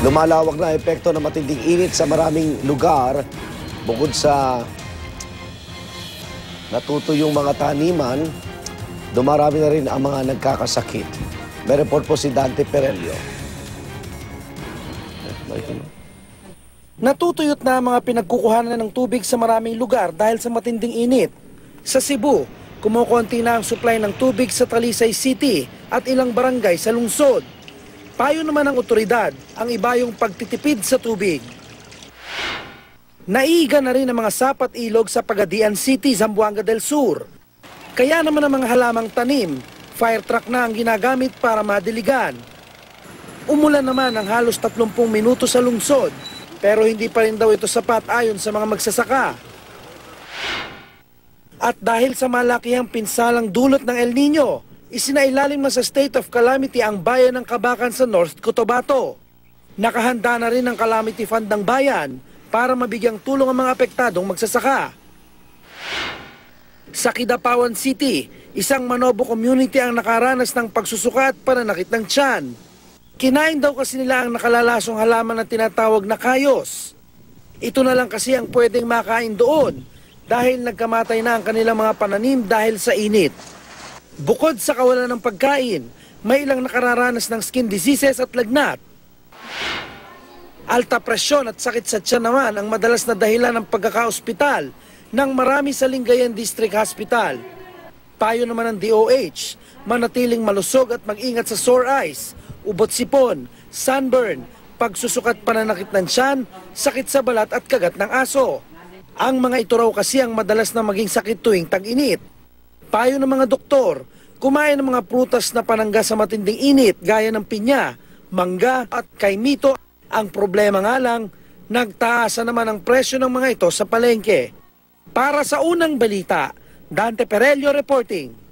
Lumalawak na epekto ng matinding init sa maraming lugar. Bukod sa natutuyong mga taniman, dumarami na rin ang mga nagkakasakit. May report po si Dante Perelio. Natutuyot na ang mga pinagkukuhanan ng tubig sa maraming lugar dahil sa matinding init. Sa Cebu, kumukonti na ang supply ng tubig sa Talisay City at ilang barangay sa lungsod. Payo naman ng otoridad, ang iba yung pagtitipid sa tubig. Naiiga na rin ang mga sapat ilog sa Pagadian City, Zamboanga del Sur. Kaya naman ang mga halamang tanim, fire truck na ang ginagamit para madiligan. Umulan naman ng halos 30 minuto sa lungsod, pero hindi pa rin daw ito sapat ayon sa mga magsasaka. At dahil sa malakihang pinsalang dulot ng El Nino, isinailalim na sa state of calamity ang bayan ng Cabacan sa North Cotabato. Nakahanda na rin ang calamity fund ng bayan para mabigyang tulong ang mga apektadong magsasaka. Sa Kidapawan City, isang Manobo community ang nakaranas ng pagsusuka at pananakit ng tiyan. Kinain daw kasi nila ang nakalalasong halaman na tinatawag na kayos. Ito na lang kasi ang pwedeng makain doon dahil nagkamatay na ang kanilang mga pananim dahil sa init. Bukod sa kawalan ng pagkain, may ilang nakararanas ng skin diseases at lagnat. Alta presyon at sakit sa tiyan naman ang madalas na dahilan ng pagkakaospital ng marami sa Lingayen District Hospital. Payo naman ng DOH, manatiling malusog at mag-ingat sa sore eyes, ubot sipon, sunburn, pagsusukat pananakit ng tiyan, sakit sa balat at kagat ng aso. Ang mga ito raw kasi ang madalas na maging sakit tuwing tag-init. Payo ng mga doktor, kumain ng mga prutas na panangga sa matinding init gaya ng pinya, mangga at kaimito. Ang problema nga lang, nagtaasa naman ang presyo ng mga ito sa palengke. Para sa unang balita, Dante Perelio reporting.